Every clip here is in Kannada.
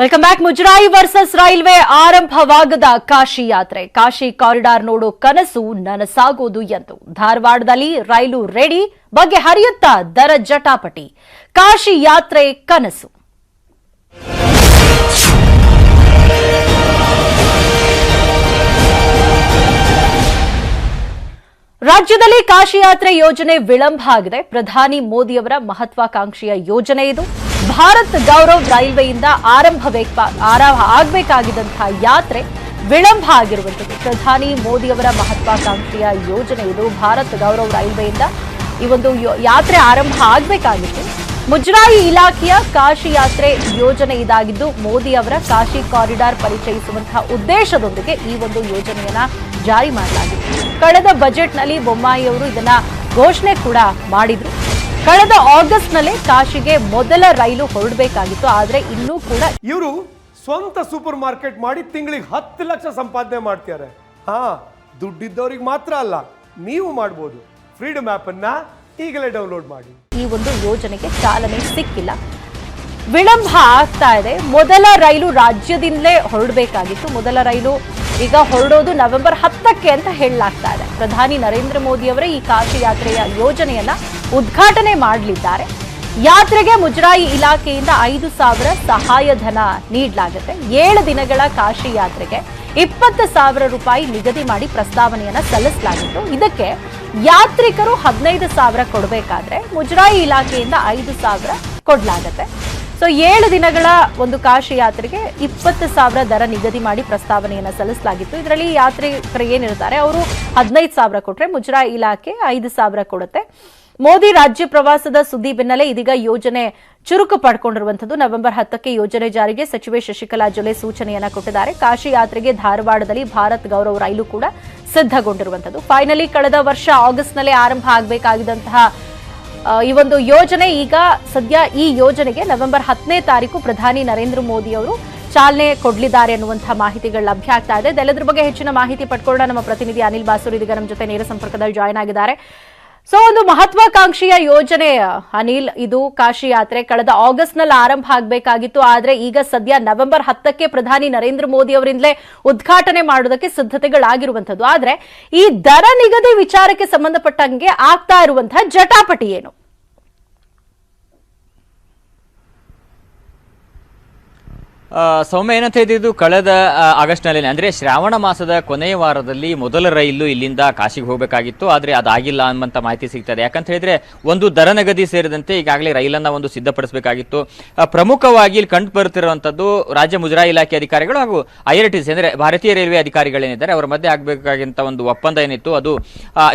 Welcome back. ಮುಜರಾಯಿ ವರ್ಸಸ್ ರೈಲ್ವೆ ಆರಂಭವಾಗದ ಕಾಶಿ ಯಾತ್ರೆ. ಕಾಶಿ ಕಾರಿಡಾರ್ ನೋಡೋ ಕನಸು ನನಸಾಗೋದು ಎಂದು ಧಾರವಾಡದಲ್ಲಿ ರೈಲು ರೆಡಿ, ಬಗ್ಗೆ ಹರಿಯುತ್ತಾ ದರ ಜಟಾಪಟಿ. ಕಾಶಿ ಯಾತ್ರೆ ಕನಸು. ರಾಜ್ಯದಲ್ಲಿ ಕಾಶಿ ಯಾತ್ರೆ ಯೋಜನೆ ವಿಳಂಬ ಆಗಿದೆ. ಪ್ರಧಾನಿ ಮೋದಿಯವರ ಮಹತ್ವಾಕಾಂಕ್ಷೆಯ ಯೋಜನೆ ಇದು. ಭಾರತ್ ಗೌರವ್ ರೈಲ್ವೆಯಿಂದ ಆಗಬೇಕಾಗಿದ್ದಂತಹ ಯಾತ್ರೆ ವಿಳಂಬ ಆಗಿರುವಂಥದ್ದು. ಪ್ರಧಾನಿ ಮೋದಿಯವರ ಮಹತ್ವಾಕಾಂಕ್ಷೆಯ ಯೋಜನೆ ಇದು. ಭಾರತ್ ಗೌರವ್ ರೈಲ್ವೆಯಿಂದ ಈ ಒಂದು ಯಾತ್ರೆ ಆರಂಭ ಆಗಬೇಕಾಗಿತ್ತು. ಮುಜರಾಯಿ ಇಲಾಖೆಯ ಕಾಶಿ ಯಾತ್ರೆ ಯೋಜನೆ ಇದಾಗಿದ್ದು, ಮೋದಿ ಅವರ ಕಾಶಿ ಕಾರಿಡಾರ್ ಪರಿಚಯಿಸುವಂತಹ ಉದ್ದೇಶದೊಂದಿಗೆ ಈ ಒಂದು ಯೋಜನೆಯನ್ನ ಜಾರಿ ಮಾಡಲಾಗಿದೆ. ಕಳೆದ ಬಜೆಟ್ನಲ್ಲಿ ಬೊಮ್ಮಾಯಿ ಅವರು ಇದನ್ನ ಘೋಷಣೆ ಕೂಡ ಮಾಡಿದ್ರು. ಕಳೆದ ಆಗಸ್ಟ್ನಲ್ಲೇ ಕಾಶಿಗೆ ಮೊದಲ ರೈಲು ಹೊರಡಬೇಕಾಗಿತ್ತು. ಆದ್ರೆ ಇನ್ನೂ ಕೂಡ ಇವರು ಸ್ವಂತ ಸೂಪರ್ ಮಾರ್ಕೆಟ್ ಮಾಡಿ ತಿಂಗಳಿಗೆ 10 ಲಕ್ಷ ಸಂಪಾದನೆ ಮಾಡ್ತಾರೆ. ದುಡ್ಡಿದ್ದವ್ರಿಗೆ ಮಾತ್ರ ಅಲ್ಲ, ನೀವು ಮಾಡಬಹುದು. ಫ್ರೀಡಮ್ ಆಪ್ ಅನ್ನ ಈಗಲೇ ಡೌನ್ಲೋಡ್ ಮಾಡಿ. ಈ ಒಂದು ಯೋಜನೆಗೆ ಚಾಲನೆ ಸಿಕ್ಕಿಲ್ಲ, ವಿಳಂಬ ಆಗ್ತಾ ಇದೆ. ಮೊದಲ ರೈಲು ರಾಜ್ಯದಿಂದಲೇ ಹೊರಡಬೇಕಾಗಿತ್ತು. ಮೊದಲ ರೈಲು ಈಗ ಹೊರಡೋದು ನವೆಂಬರ್ 10ಕ್ಕೆ ಅಂತ ಹೇಳಲಾಗ್ತಾ ಇದೆ. ಪ್ರಧಾನಿ ನರೇಂದ್ರ ಮೋದಿ ಅವರೇ ಈ ಕಾಶಿ ಯಾತ್ರೆಯ ಯೋಜನೆಯನ್ನ ಉದ್ಘಾಟನೆ ಮಾಡಲಿದ್ದಾರೆ. ಯಾತ್ರೆಗೆ ಮುಜರಾಯಿ ಇಲಾಖೆಯಿಂದ 5,000 ಸಹಾಯಧನ ನೀಡಲಾಗುತ್ತೆ. 7 ದಿನಗಳ ಕಾಶಿ ಯಾತ್ರೆಗೆ 20,000 ರೂಪಾಯಿ ನಿಗದಿ ಮಾಡಿ ಪ್ರಸ್ತಾವನೆಯನ್ನ ಸಲ್ಲಿಸಲಾಗಿತ್ತು. ಇದಕ್ಕೆ ಯಾತ್ರಿಕರು 15,000 ಕೊಡಬೇಕಾದ್ರೆ ಮುಜರಾಯಿ ಇಲಾಖೆಯಿಂದ 5,000 ಕೊಡಲಾಗುತ್ತೆ. ಸೊ 7 ದಿನಗಳ ಒಂದು ಕಾಶಿ ಯಾತ್ರೆಗೆ 20,000 ದರ ನಿಗದಿ ಮಾಡಿ ಪ್ರಸ್ತಾವನೆಯನ್ನ ಸಲ್ಲಿಸಲಾಗಿತ್ತು. ಇದರಲ್ಲಿ ಯಾತ್ರಿಕರು ಏನಿರ್ತಾರೆ ಅವರು 15,000 ಕೊಟ್ರೆ ಮುಜರಾಯಿ ಇಲಾಖೆ 5,000 ಕೊಡುತ್ತೆ. ಮೋದಿ ರಾಜ್ಯ ಪ್ರವಾಸದ ಸುದ್ದಿ ಬೆನ್ನಲ್ಲೇ ಇದೀಗ ಯೋಜನೆ ಚುರುಕು ಪಡ್ಕೊಂಡಿರುವಂತದ್ದು. ನವೆಂಬರ್ 10ಕ್ಕೆ ಯೋಜನೆ ಜಾರಿಗೆ ಸಚಿವೆ ಶಶಿಕಲಾ ಜೊಲ್ಲೆ ಸೂಚನೆಯನ್ನ ಕೊಟ್ಟಿದ್ದಾರೆ. ಕಾಶಿ ಯಾತ್ರೆಗೆ ಧಾರವಾಡದಲ್ಲಿ ಭಾರತ್ ಗೌರವ್ ರೈಲು ಕೂಡ ಸಿದ್ಧಗೊಂಡಿರುವಂತದ್ದು. ಫೈನಲಿ ಕಳೆದ ವರ್ಷ ಆಗಸ್ಟ್ನಲ್ಲೇ ಆರಂಭ ಆಗಬೇಕಾಗಿದ್ದಂತಹ ಈ ಒಂದು ಯೋಜನೆ ಈಗ ಸದ್ಯ ಈ ಯೋಜನೆಗೆ ನವೆಂಬರ್ 10ನೇ ತಾರೀಕು ಪ್ರಧಾನಿ ನರೇಂದ್ರ ಮೋದಿ ಅವರು ಚಾಲನೆ ಕೊಡಲಿದ್ದಾರೆ ಅನ್ನುವಂತಹ ಮಾಹಿತಿಗಳು ಲಭ್ಯ ಆಗ್ತಾ ಇದೆ. ಇದೆಲ್ಲದರ ಬಗ್ಗೆ ಹೆಚ್ಚಿನ ಮಾಹಿತಿ ಪಡ್ಕೊಳ್ಳೋಣ. ನಮ್ಮ ಪ್ರತಿನಿಧಿ ಅನಿಲ್ ಬಾಸೂರ್ ಇದೀಗ ನಮ್ಮ ಜೊತೆ ನೇರ ಸಂಪರ್ಕದಲ್ಲಿ ಜಾಯ್ನ್ ಆಗಿದ್ದಾರೆ. ಸೊ ಒಂದು ಮಹತ್ವಾಕಾಂಕ್ಷೆಯ ಯೋಜನೆ ಅನಿಲ್, ಇದು ಕಾಶಿ ಯಾತ್ರೆ ಕಳೆದ ಆಗಸ್ಟ್ನಲ್ಲಿ ಆರಂಭ ಆಗಬೇಕಾಗಿತ್ತು. ಆದ್ರೆ ಈಗ ಸದ್ಯ ನವೆಂಬರ್ 10ಕ್ಕೆ ಪ್ರಧಾನಿ ನರೇಂದ್ರ ಮೋದಿ ಅವರಿಂದಲೇ ಉದ್ಘಾಟನೆ ಮಾಡೋದಕ್ಕೆ ಸಿದ್ಧತೆಗಳಾಗಿರುವಂತದ್ದು. ಆದ್ರೆ ಈ ದರ ನಿಗದಿ ವಿಚಾರಕ್ಕೆ ಸಂಬಂಧಪಟ್ಟಂಗೆ ಆಗ್ತಾ ಇರುವಂತಹ ಜಟಾಪಟಿ ಏನು? ಸೌಮ್ಯ, ಏನಂತ ಹೇಳಿದ್ದು ಕಳೆದ ಆಗಸ್ಟ್ನಲ್ಲಿ ಅಂದ್ರೆ ಶ್ರಾವಣ ಮಾಸದ ಕೊನೆಯ ವಾರದಲ್ಲಿ ಮೊದಲ ರೈಲು ಇಲ್ಲಿಂದ ಕಾಶಿಗೆ ಹೋಗಬೇಕಾಗಿತ್ತು. ಆದ್ರೆ ಅದಾಗಿಲ್ಲ ಅನ್ನುವಂತ ಮಾಹಿತಿ ಸಿಗ್ತದೆ. ಯಾಕಂತ ಹೇಳಿದ್ರೆ ಒಂದು ದರ ನಿಗದಿ ಸೇರಿದಂತೆ ಈಗಾಗಲೇ ರೈಲನ್ನ ಒಂದು ಸಿದ್ಧಪಡಿಸಬೇಕಾಗಿತ್ತು. ಪ್ರಮುಖವಾಗಿ ಇಲ್ಲಿ ಕಂಡು ಬರುತ್ತಿರುವಂತದ್ದು ರಾಜ್ಯ ಮುಜರಾಯಿ ಇಲಾಖೆ ಅಧಿಕಾರಿಗಳು ಹಾಗೂ IRTC ಅಂದ್ರೆ ಭಾರತೀಯ ರೈಲ್ವೆ ಅಧಿಕಾರಿಗಳೇನಿದ್ದಾರೆ ಅವರ ಮಧ್ಯೆ ಆಗಬೇಕಾಗಿಂತ ಒಂದು ಒಪ್ಪಂದ ಏನಿತ್ತು ಅದು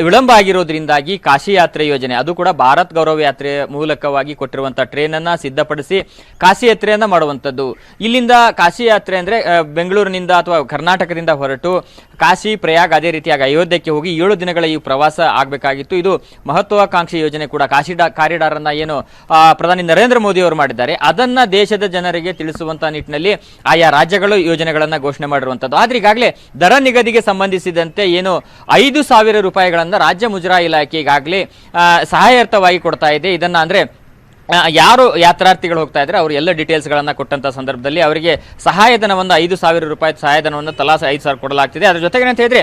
ವಿಳಂಬ ಆಗಿರೋದ್ರಿಂದಾಗಿ ಕಾಶಿ ಯಾತ್ರೆ ಯೋಜನೆ, ಅದು ಕೂಡ ಭಾರತ್ ಗೌರವ್ ಯಾತ್ರೆ ಮೂಲಕವಾಗಿ ಕೊಟ್ಟಿರುವಂತಹ ಟ್ರೈನ್ ಅನ್ನ ಸಿದ್ಧಪಡಿಸಿ ಕಾಶಿ ಯಾತ್ರೆಯನ್ನ ಮಾಡುವಂತದ್ದು. ಇಲ್ಲಿಂದ ಕಾಶಿ ಯಾತ್ರೆ ಅಂದ್ರೆ ಬೆಂಗಳೂರಿನಿಂದ ಅಥವಾ ಕರ್ನಾಟಕದಿಂದ ಹೊರಟು ಕಾಶಿ, ಪ್ರಯಾಗ್, ಅದೇ ರೀತಿಯಾಗಿ ಅಯೋಧ್ಯಕ್ಕೆ ಹೋಗಿ 7 ದಿನಗಳ ಈ ಪ್ರವಾಸ ಆಗಬೇಕಾಗಿತ್ತು. ಇದು ಮಹತ್ವಾಕಾಂಕ್ಷಿ ಯೋಜನೆ ಕೂಡ. ಕಾಶಿ ಕಾರಿಡಾರ್ ಅನ್ನ ಏನು ಪ್ರಧಾನಿ ನರೇಂದ್ರ ಮೋದಿ ಅವರು ಮಾಡಿದ್ದಾರೆ ಅದನ್ನ ದೇಶದ ಜನರಿಗೆ ತಿಳಿಸುವಂತಹ ನಿಟ್ಟಿನಲ್ಲಿ ಆಯಾ ರಾಜ್ಯಗಳು ಯೋಜನೆಗಳನ್ನ ಘೋಷಣೆ ಮಾಡಿರುವಂತದ್ದು. ಆದ್ರೆ ಈಗಾಗಲೇ ದರ ನಿಗದಿಗೆ ಸಂಬಂಧಿಸಿದಂತೆ ಏನು 5,000 ರೂಪಾಯಿಗಳನ್ನ ರಾಜ್ಯ ಮುಜರಾಯಿ ಇಲಾಖೆ ಈಗಾಗಲೇ ಸಹಾಯಾರ್ಥವಾಗಿ ಕೊಡ್ತಾ ಇದೆ. ಇದನ್ನ ಅಂದ್ರೆ ಯಾರು ಯಾತ್ರಾರ್ಥಿಗಳು ಹೋಗ್ತಾ ಇದ್ರೆ ಅವರು ಎಲ್ಲ ಡೀಟೇಲ್ಸ್ ಗಳನ್ನ ಕೊಟ್ಟಂತ ಸಂದರ್ಭದಲ್ಲಿ ಅವರಿಗೆ ಸಹಾಯಧನವನ್ನು 5,000 ರೂಪಾಯಿ ಸಹಾಯಧನವನ್ನು ತಲಾ 5,000 ಕೊಡಲಾಗ್ತಿದೆ. ಅದರ ಜೊತೆಗೆ ಏನಂತ ಹೇಳಿದ್ರೆ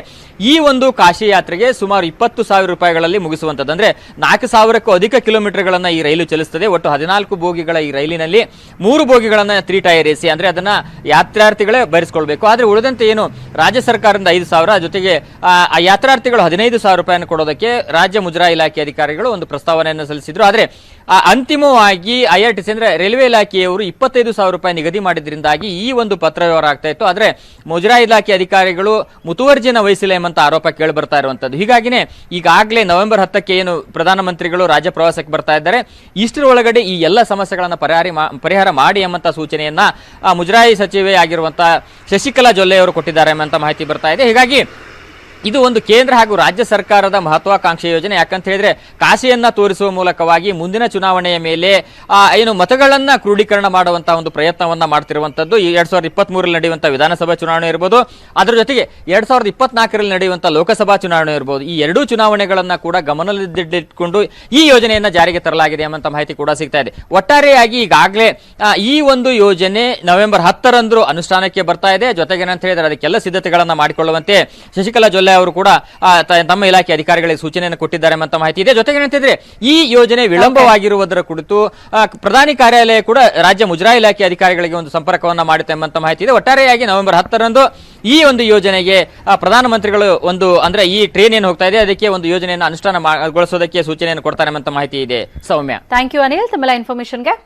ಈ ಒಂದು ಕಾಶಿ ಯಾತ್ರೆಗೆ ಸುಮಾರು 20,000 ರೂಪಾಯಿಗಳಲ್ಲಿ ಮುಗಿಸುವಂತದ್ದು. ಅಂದ್ರೆ 4,000ಕ್ಕೂ ಅಧಿಕ ಕಿಲೋಮೀಟರ್ಗಳನ್ನ ಈ ರೈಲು ಚಲಿಸುತ್ತದೆ. ಒಟ್ಟು 14 ಬೋಗಿಗಳ ಈ ರೈಲಿನಲ್ಲಿ 3 ಬೋಗಿಗಳನ್ನ 3 ಟೈರ್ AC ಅಂದ್ರೆ ಅದನ್ನ ಯಾತ್ರಾರ್ಥಿಗಳೇ ಭರಿಸಿಕೊಳ್ಬೇಕು. ಆದ್ರೆ ಉಳಿದಂತೆ ಏನು ರಾಜ್ಯ ಸರ್ಕಾರದಿಂದ 5,000 ಜೊತೆಗೆ ಯಾತ್ರಾರ್ಥಿಗಳು 15,000 ರೂಪಾಯಿಯನ್ನು ಕೊಡೋದಕ್ಕೆ ರಾಜ್ಯ ಮುಜರಾಯಿ ಇಲಾಖೆ ಅಧಿಕಾರಿಗಳು ಒಂದು ಪ್ರಸ್ತಾವನೆಯನ್ನು ಸಲ್ಲಿಸಿದ್ರು. ಆದ್ರೆ ಅಂತಿಮವಾಗಿ IRTC ಅಂದ್ರೆ ರೈಲ್ವೆ ಇಲಾಖೆಯವರು 25,000 ರೂಪಾಯಿ ನಿಗದಿ ಮಾಡಿದ್ರಿಂದಾಗಿ ಈ ಒಂದು ಪತ್ರ ವ್ಯವಹಾರ ಆಗ್ತಾ ಇತ್ತು. ಆದ್ರೆ ಮುಜರಾಯಿ ಇಲಾಖೆ ಅಧಿಕಾರಿಗಳು ಮುತುವರ್ಜಿಯನ್ನು ವಹಿಸಿಲ್ಲ ಎಂಬಂತ ಆರೋಪ ಕೇಳಿ ಬರ್ತಾ ಇರುವಂತದ್ದು. ಹೀಗಾಗಿನೇ ಈಗಾಗಲೇ ನವೆಂಬರ್ 10ಕ್ಕೆ ಏನು ಪ್ರಧಾನಮಂತ್ರಿಗಳು ರಾಜ್ಯ ಪ್ರವಾಸಕ್ಕೆ ಬರ್ತಾ ಇದ್ದಾರೆ, ಇಷ್ಟರ ಒಳಗಡೆ ಈ ಎಲ್ಲ ಸಮಸ್ಯೆಗಳನ್ನ ಪರಿಹಾರ ಮಾಡಿ ಎಂಬಂತ ಸೂಚನೆಯನ್ನ ಮುಜರಾಯಿ ಸಚಿವೆ ಆಗಿರುವಂತಹ ಶಶಿಕಲಾ ಜೊಲ್ಲೆ ಅವರು ಕೊಟ್ಟಿದ್ದಾರೆ ಎಂಬಂತ ಮಾಹಿತಿ ಬರ್ತಾ ಇದೆ. ಹೀಗಾಗಿ ಇದು ಒಂದು ಕೇಂದ್ರ ಹಾಗೂ ರಾಜ್ಯ ಸರ್ಕಾರದ ಮಹತ್ವಾಕಾಂಕ್ಷೆ ಯೋಜನೆ. ಯಾಕಂತ ಹೇಳಿದ್ರೆ ಕಾಶಿಯನ್ನ ತೋರಿಸುವ ಮೂಲಕವಾಗಿ ಮುಂದಿನ ಚುನಾವಣೆಯ ಮೇಲೆ ಏನು ಮತಗಳನ್ನ ಕ್ರೋಢೀಕರಣ ಮಾಡುವಂತಹ ಒಂದು ಪ್ರಯತ್ನವನ್ನ ಮಾಡ್ತಿರುವಂತದ್ದು. 2023ರಲ್ಲಿ ನಡೆಯುವಂತಹ ವಿಧಾನಸಭಾ ಚುನಾವಣೆ ಇರಬಹುದು, ಅದರ ಜೊತೆಗೆ 2024ರಲ್ಲಿ ನಡೆಯುವಂತಹ ಲೋಕಸಭಾ ಚುನಾವಣೆ ಇರಬಹುದು. ಈ ಎರಡೂ ಚುನಾವಣೆಗಳನ್ನ ಕೂಡ ಗಮನದಲ್ಲಿಟ್ಟುಕೊಂಡು ಈ ಯೋಜನೆಯನ್ನ ಜಾರಿಗೆ ತರಲಾಗಿದೆ ಎಂಬಂತ ಮಾಹಿತಿ ಕೂಡ ಸಿಗ್ತಾ ಇದೆ. ಒಟ್ಟಾರೆಯಾಗಿ ಈಗಾಗಲೇ ಈ ಒಂದು ಯೋಜನೆ ನವೆಂಬರ್ 10ರಂದು ಅನುಷ್ಠಾನಕ್ಕೆ ಬರ್ತಾ ಇದೆ. ಜೊತೆಗೆ ಏನಂತ ಹೇಳಿದ್ರೆ ಅದಕ್ಕೆಲ್ಲ ಸಿದ್ಧತೆಗಳನ್ನ ಮಾಡಿಕೊಳ್ಳುವಂತೆ ಶಶಿಕಲಾ ಜೊಲ್ಲೆ ಅವರು ಕೂಡ ತಮ್ಮ ಇಲಾಖೆ ಅಧಿಕಾರಿಗಳಿಗೆ ಸೂಚನೆಯನ್ನು ಕೊಟ್ಟಿದ್ದಾರೆ ಅಂತ ಮಾಹಿತಿ ಇದೆ. ಜೊತೆಗೆ ಏನಂತಿದ್ರೆ ಈ ಯೋಜನೆ ವಿಳಂಬವಾಗಿರುವುದರ ಕುರಿತು ಪ್ರಧಾನಿ ಕಾರ್ಯಾಲಯ ಕೂಡ ರಾಜ್ಯ ಮುಜರಾಯಿ ಇಲಾಖೆ ಅಧಿಕಾರಿಗಳಿಗೆ ಒಂದು ಸಂಪರ್ಕವನ್ನ ಮಾಡುತ್ತೆ ಎಂಬಂತ ಮಾಹಿತಿ ಇದೆ. ಒಟ್ಟಾರೆಯಾಗಿ ನವೆಂಬರ್ 10ರಂದು ಈ ಒಂದು ಯೋಜನೆಗೆ ಪ್ರಧಾನಮಂತ್ರಿಗಳು ಒಂದು ಅಂದ್ರೆ ಈ ಟ್ರೈನ್ ಏನು ಹೋಗ್ತಾ ಇದೆ ಅದಕ್ಕೆ ಒಂದು ಯೋಜನೆಯನ್ನು ಅನುಷ್ಠಾನಗೊಳಿಸೋದಕ್ಕೆ ಸೂಚನೆಯನ್ನು ಕೊಡ್ತಾರೆ ಎಂಬ ಮಾಹಿತಿ ಇದೆ. ಸೌಮ್ಯ, ಥ್ಯಾಂಕ್ ಯು ಅನಿಲ್, ತಮ್ಮೆಲ್ಲ ಇನ್ಫಾರ್ಮೇಶನ್ಗೆ.